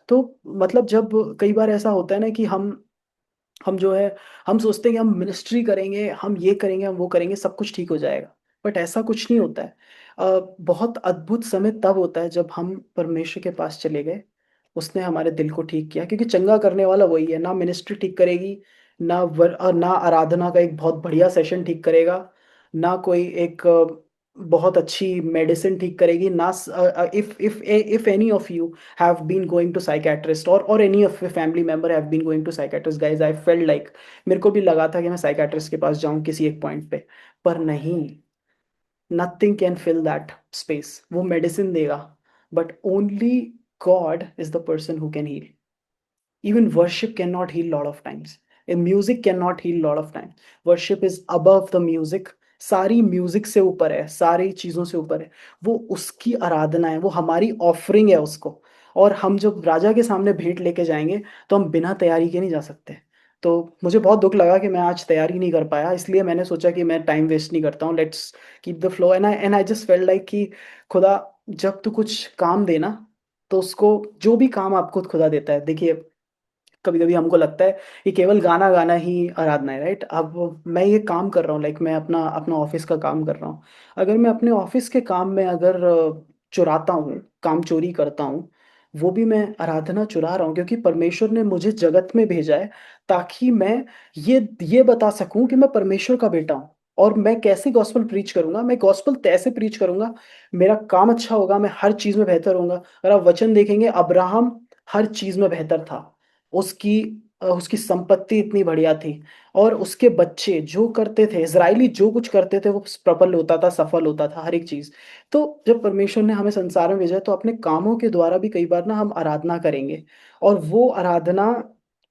A: तो मतलब जब कई बार ऐसा होता है ना कि हम जो है, हम सोचते हैं कि हम मिनिस्ट्री करेंगे, हम ये करेंगे, हम वो करेंगे, सब कुछ ठीक हो जाएगा। बट ऐसा कुछ नहीं होता है। बहुत अद्भुत समय तब होता है जब हम परमेश्वर के पास चले गए, उसने हमारे दिल को ठीक किया, क्योंकि चंगा करने वाला वही है। ना मिनिस्ट्री ठीक करेगी, ना आराधना का एक बहुत बढ़िया सेशन ठीक करेगा, ना कोई एक बहुत अच्छी मेडिसिन ठीक करेगी, ना if any of you have been going to psychiatrist or any of your family member have been going to psychiatrist, guys, I felt like मेरे को भी लगा था कि मैं साइकेट्रिस्ट के पास जाऊं किसी एक पॉइंट पे, पर नहीं। Nothing can fill that space. वो मेडिसिन देगा, but only God is the person who can heal. Even worship cannot heal lot of times. A music cannot heal lot of times. Worship is above the music. सारी music से ऊपर है, सारी चीजों से ऊपर है। वो उसकी आराधना है, वो हमारी ऑफरिंग है उसको। और हम जब राजा के सामने भेंट लेके जाएंगे, तो हम बिना तैयारी के नहीं जा सकते। तो मुझे बहुत दुख लगा कि मैं आज तैयारी नहीं कर पाया, इसलिए मैंने सोचा कि मैं टाइम वेस्ट नहीं करता हूँ, let's keep the flow. And I just felt like कि खुदा, जब तू कुछ काम देना, तो उसको, जो भी काम आपको खुदा देता है, देखिए कभी कभी हमको लगता है कि केवल गाना गाना ही आराधना है, राइट? अब मैं ये काम कर रहा हूँ, लाइक मैं अपना अपना ऑफिस का काम कर रहा हूँ। अगर मैं अपने ऑफिस के काम में अगर चुराता हूँ, काम चोरी करता हूँ, वो भी मैं आराधना चुरा रहा हूँ, क्योंकि परमेश्वर ने मुझे जगत में भेजा है ताकि मैं ये बता सकूँ कि मैं परमेश्वर का बेटा हूँ। और मैं कैसे गॉस्पेल प्रीच करूँगा? मैं गॉस्पेल तैसे प्रीच करूँगा, मेरा काम अच्छा होगा, मैं हर चीज़ में बेहतर होऊँगा। अगर आप वचन देखेंगे, अब्राहम हर चीज़ में बेहतर था। उसकी उसकी संपत्ति इतनी बढ़िया थी, और उसके बच्चे जो करते थे, इज़राइली जो कुछ करते थे, वो प्रबल होता था, सफल होता था, हर एक चीज़। तो जब परमेश्वर ने हमें संसार में भेजा है, तो अपने कामों के द्वारा भी कई बार ना हम आराधना करेंगे, और वो आराधना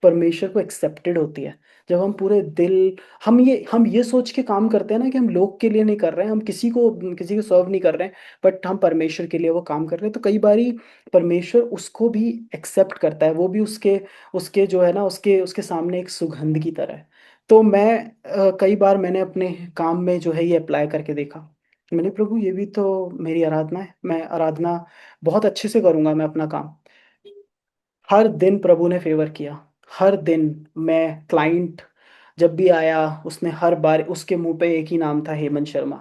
A: परमेश्वर को एक्सेप्टेड होती है। जब हम पूरे दिल, हम ये सोच के काम करते हैं ना कि हम लोग के लिए नहीं कर रहे हैं, हम किसी को सर्व नहीं कर रहे हैं, बट हम परमेश्वर के लिए वो काम कर रहे हैं, तो कई बारी परमेश्वर उसको भी एक्सेप्ट करता है। वो भी उसके उसके जो है ना, उसके उसके सामने एक सुगंध की तरह है। तो कई बार मैंने अपने काम में जो है ये अप्लाई करके देखा। मैंने, प्रभु ये भी तो मेरी आराधना है, मैं आराधना बहुत अच्छे से करूँगा मैं अपना काम। हर दिन प्रभु ने फ़ेवर किया। हर दिन मैं क्लाइंट जब भी आया, उसने हर बार उसके मुँह पे एक ही नाम था, हेमंत शर्मा।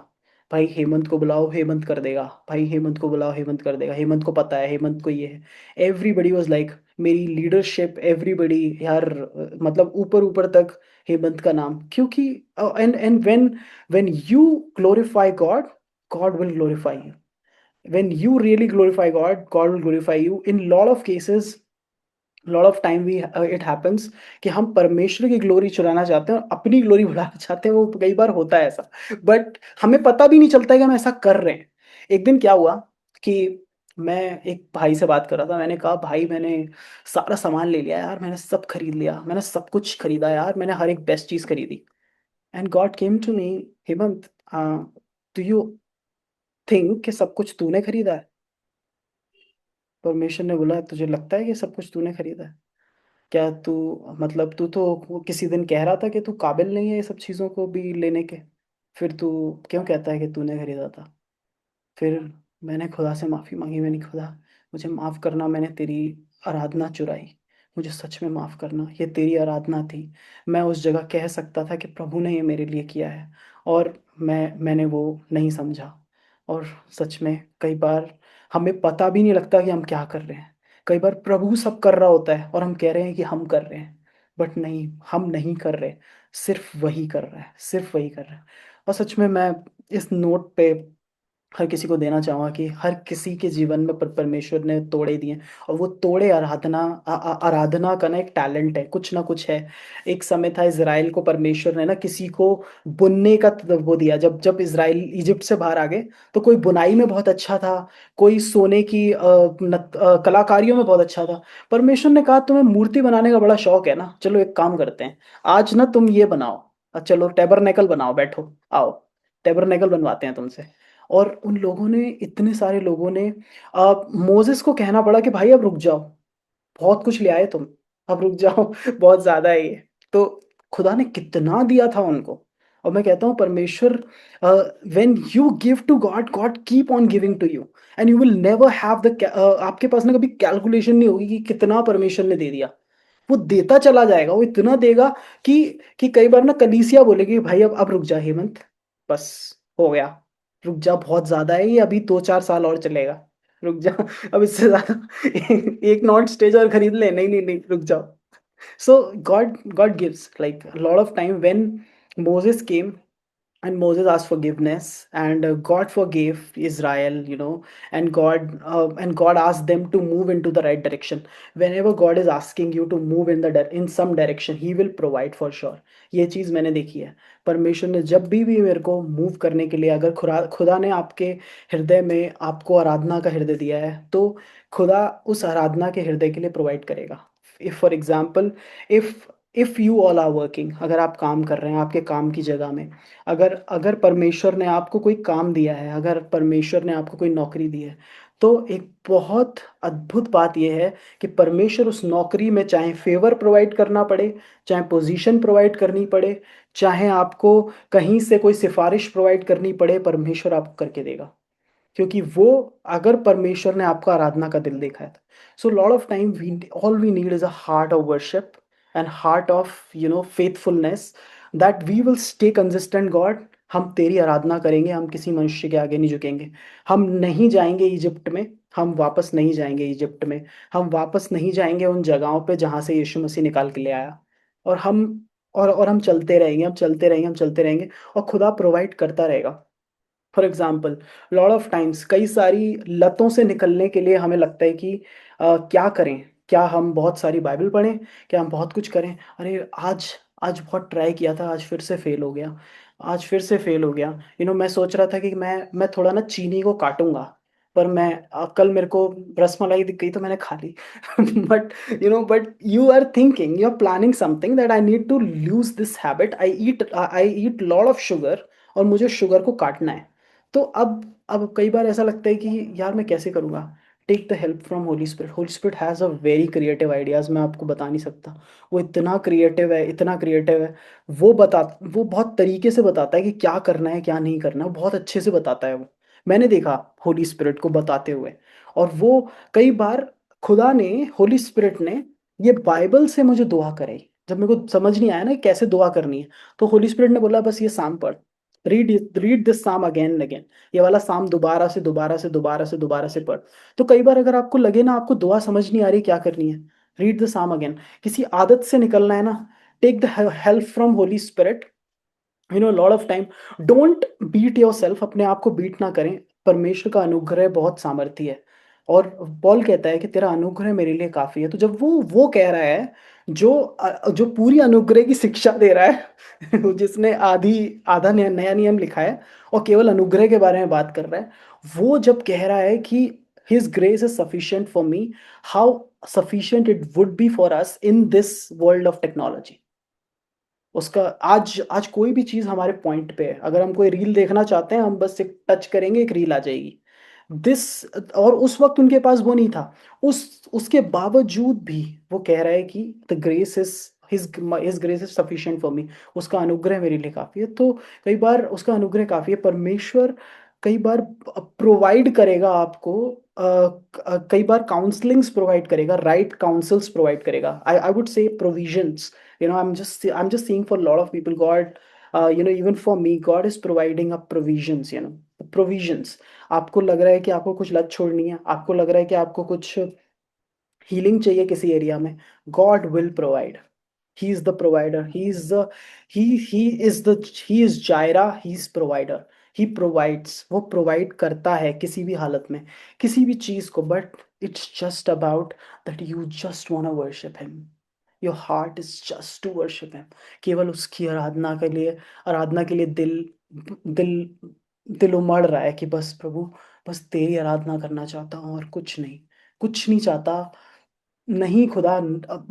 A: भाई हेमंत को बुलाओ, हेमंत कर देगा। भाई हेमंत को बुलाओ, हेमंत कर देगा। हेमंत को पता है, हेमंत को ये है। एवरीबॉडी वाज़ लाइक, मेरी लीडरशिप, एवरीबॉडी यार, मतलब ऊपर-ऊपर तक हेमंत का नाम, क्योंकि and when you glorify God, God will glorify you. When you really glorify God, God will glorify you. In lot of cases, lot of time we it happens कि हम परमेश्वर की ग्लोरी चुराना चाहते हैं और अपनी ग्लोरी बढ़ाना चाहते हैं, वो कई बार होता है ऐसा। बट हमें पता भी नहीं चलता है कि हम ऐसा कर रहे हैं। एक दिन क्या हुआ कि मैं एक भाई से बात कर रहा था, मैंने कहा भाई मैंने सारा सामान ले लिया यार, मैंने सब खरीद लिया, मैंने सब कुछ खरीदा यार, मैंने हर एक बेस्ट चीज़ खरीदी। And God came to me, Hemant, do you think कि सब कुछ तूने खरीदा है? परमेश्वर ने बोला, तुझे लगता है कि सब कुछ तूने खरीदा है? क्या तू, मतलब तू तो वो किसी दिन कह रहा था कि तू काबिल नहीं है ये सब चीज़ों को भी लेने के, फिर तू क्यों कहता है कि तूने खरीदा था? फिर मैंने खुदा से माफ़ी मांगी, मैंने, खुदा मुझे माफ़ करना, मैंने तेरी आराधना चुराई, मुझे सच में माफ़ करना, ये तेरी आराधना थी। मैं उस जगह कह सकता था कि प्रभु ने ये मेरे लिए किया है, और मैंने वो नहीं समझा। और सच में कई बार हमें पता भी नहीं लगता कि हम क्या कर रहे हैं। कई बार प्रभु सब कर रहा होता है और हम कह रहे हैं कि हम कर रहे हैं, बट नहीं, हम नहीं कर रहे, सिर्फ वही कर रहा है, सिर्फ वही कर रहा है। और सच में मैं इस नोट पे हर किसी को देना चाहूँगा कि हर किसी के जीवन में परमेश्वर ने तोड़े दिए हैं, और वो तोड़े आराधना का ना एक टैलेंट है, कुछ ना कुछ है। एक समय था, इज़राइल को परमेश्वर ने ना किसी को बुनने का वो दिया। जब जब इज़राइल इजिप्ट से बाहर आ गए, तो कोई बुनाई में बहुत अच्छा था, कोई सोने की कलाकारियों में बहुत अच्छा था। परमेश्वर ने कहा, तुम्हें मूर्ति बनाने का बड़ा शौक है ना, चलो एक काम करते हैं, आज ना तुम ये बनाओ, चलो टैबरनेकल बनाओ, बैठो, आओ टैबरनेकल बनवाते हैं तुमसे। और उन लोगों ने, इतने सारे लोगों ने, मोसेस को कहना पड़ा कि भाई अब रुक जाओ, बहुत कुछ ले आए तुम, अब रुक जाओ, बहुत ज़्यादा है ये। तो खुदा ने कितना दिया था उनको। और मैं कहता हूँ परमेश्वर, when you give to God, God keep on giving to you, and you will never have the, आपके पास ना कभी कैलकुलेशन नहीं होगी कि कितना परमेश्वर ने दे दिया। वो देता चला जाएगा, वो इतना देगा कि कई बार ना कलीसिया बोलेगी, भाई अब रुक जा हेमंत, बस हो गया, रुक जा, बहुत ज़्यादा है ये, अभी 2-4 साल और चलेगा, रुक जा, अब इससे ज़्यादा एक नॉट स्टेज और खरीद ले, नहीं नहीं नहीं, रुक जाओ। So God gives, like a lot of time when Moses came and Moses asked forgiveness, and God forgave Israel, and God asked them to move into the right direction. Whenever God is asking you to move in some direction, He will provide for sure. ये चीज़ मैंने देखी है। परमेश्वर ने जब भी मेरे को मूव करने के लिए, अगर खुदा ने आपके हृदय में आपको आराधना का हृदय दिया है, तो खुदा उस आराधना के हृदय के लिए प्रोवाइड करेगा। If for example, if if you all are working, अगर आप काम कर रहे हैं आपके काम की जगह में, अगर अगर परमेश्वर ने आपको कोई काम दिया है, अगर परमेश्वर ने आपको कोई नौकरी दी है, तो एक बहुत अद्भुत बात ये है कि परमेश्वर उस नौकरी में चाहे फ़ेवर प्रोवाइड करना पड़े, चाहे पोज़ीशन प्रोवाइड करनी पड़े, चाहे आपको कहीं से कोई सिफ़ारिश प्रोवाइड करनी पड़े, परमेश्वर आपको करके देगा। क्योंकि वो, अगर परमेश्वर ने आपका आराधना का दिल देखा है तो। So lot of time we need is a heart of worship and heart of faithfulness, that we will stay consistent God. हम तेरी आराधना करेंगे, हम किसी मनुष्य के आगे नहीं झुकेंगे। हम नहीं जाएँगे इजिप्ट में, हम वापस नहीं जाएँगे इजिप्ट में, हम वापस नहीं जाएँगे उन जगहों पे जहाँ से यीशु मसीह निकाल के ले आया। और हम और हम चलते रहेंगे, हम चलते रहेंगे, हम चलते रहेंगे और खुदा प्रोवाइड करता रहेगा। For example lot of times कई सारी लतों से निकलने के लिए हमें लगता है कि क्या करें? क्या हम बहुत सारी बाइबल पढ़ें? क्या हम बहुत कुछ करें? अरे! आज आज बहुत ट्राई किया था, आज फिर से फ़ेल हो गया, आज फिर से फ़ेल हो गया। मैं सोच रहा था कि मैं थोड़ा ना चीनी को काटूँगा, पर कल मेरे को रसमलाई दिख गई तो मैंने खा ली। But but you are thinking, you are planning something that I need to lose this habit. I eat lot of sugar और मुझे शुगर को काटना है। तो अब कई बार ऐसा लगता है कि यार मैं कैसे करूँगा? Take the help from Holy Spirit. Holy Spirit has a very creative ideas, मैं आपको बता नहीं सकता। वो इतना क्रिएटिव है, इतना क्रिएटिव है। वो बहुत तरीके से बताता है कि क्या करना है, क्या नहीं करना है, वो बहुत अच्छे से बताता है वो। मैंने देखा होली स्पिरिट को बताते हुए। और वो कई बार खुदा ने होली स्पिरिट ने ये बाइबल से मुझे दुआ कराई। जब मेरे को समझ नहीं आया ना कि कैसे दुआ करनी है, तो होली स्पिरिट ने बोला बस ये साम पढ़। रीड दिस साम अगेन एंड अगेन। ये वाला साम दोबारा से, दोबारा से, दोबारा से, दोबारा से पढ़। तो कई बार अगर आपको लगे ना आपको दुआ समझ नहीं आ रही क्या करनी है, रीड द साम अगेन। किसी आदत से निकलना है ना, take the help from Holy Spirit. Lot of time don't beat yourself, अपने आप को बीट ना करें। परमेश्वर का अनुग्रह बहुत सामर्थी है। और पॉल कहता है कि तेरा अनुग्रह मेरे लिए काफ़ी है। तो जब वो कह रहा है, जो पूरी अनुग्रह की शिक्षा दे रहा है जिसने आधा नया नियम लिखा है और केवल अनुग्रह के बारे में बात कर रहा है, वो जब कह रहा है कि his grace is sufficient for me, how sufficient it would be for us in this world of technology. उसका आज आज कोई भी चीज़ हमारे पॉइंट पे है। अगर हम कोई रील देखना चाहते हैं, हम बस एक टच करेंगे, एक रील आ जाएगी। दिस और उस वक़्त उनके पास वो नहीं था। उसके बावजूद भी वो कह रहा है कि the grace is his grace is sufficient for me. उसका अनुग्रह मेरे लिए काफ़ी है। तो कई बार उसका अनुग्रह काफ़ी है। परमेश्वर कई बार प्रोवाइड करेगा आपको, कई बार काउंसलिंग्स प्रोवाइड करेगा, राइट काउंसल्स प्रोवाइड करेगा। आई वुड से provisions. I'm just seeing for a lot of people, God, even for me, God is providing up provisions, provisions। आपको लग रहा है कि आपको कुछ लत छोड़नी है, आपको लग रहा है कि आपको कुछ हीलिंग चाहिए किसी एरिया में, God will provide. He is the provider, he is Zaira, he is provider. He provides, वो प्रोवाइड करता है किसी भी हालत में, किसी भी चीज को। But it's just about that you just want to worship him. Your heart is just to worship him. केवल उसकी आराधना के लिए दिल दिल उमड़ रहा है कि बस प्रभु, बस तेरी आराधना करना चाहता हूँ और कुछ नहीं चाहता। नहीं खुदा,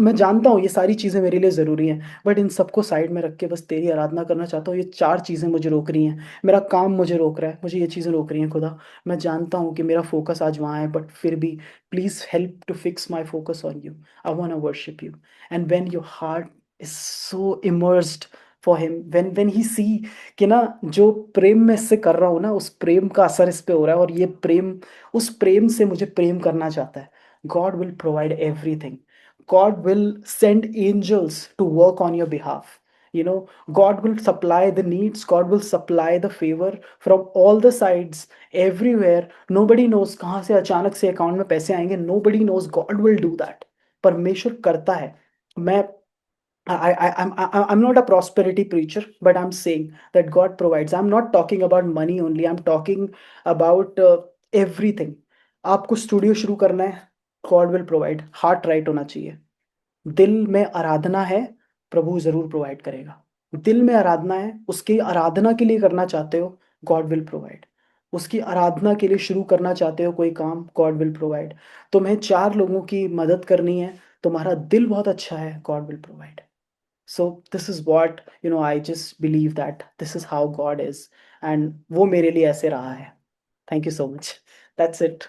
A: मैं जानता हूँ ये सारी चीज़ें मेरे लिए ज़रूरी हैं, बट इन सबको साइड में रख के बस तेरी आराधना करना चाहता हूँ। ये 4 चीज़ें मुझे रोक रही हैं, मेरा काम मुझे रोक रहा है, मुझे ये चीज़ें रोक रही हैं खुदा। मैं जानता हूँ कि मेरा फ़ोकस आज वहाँ है, बट फिर भी please help to fix my focus on you. I want to worship you. And when your heart is so immersed for him, when he see कि ना जो प्रेम मैं इससे कर रहा हूँ ना, उस प्रेम का असर इस पे हो रहा है, और ये प्रेम उस प्रेम से मुझे प्रेम करना चाहता है। God will provide everything. God will send angels to work on your behalf. God will supply the needs. God will supply the favor from all the sides, everywhere. Nobody knows कहाँ से अचानक से अकाउंट में पैसे आएंगे। Nobody knows. God will do that. परमेश्वर करता है। मैं I'm not a prosperity preacher, but I'm saying that God provides. I'm not talking about money only. I'm talking about everything. आपको स्टूडियो शुरू करना है, God will provide. Heart right होना चाहिए। दिल में आराधना है, प्रभु ज़रूर प्रोवाइड करेगा। दिल में आराधना है, उसकी आराधना के लिए करना चाहते हो, गॉड विल प्रोवाइड। उसकी आराधना के लिए शुरू करना चाहते हो कोई काम, गॉड विल प्रोवाइड। तुम्हें 4 लोगों की मदद करनी है, तुम्हारा दिल बहुत अच्छा है, God will provide. So this is what, I just believe that this is how God is, and वो मेरे लिए ऐसे रहा है। Thank you so much. That's it.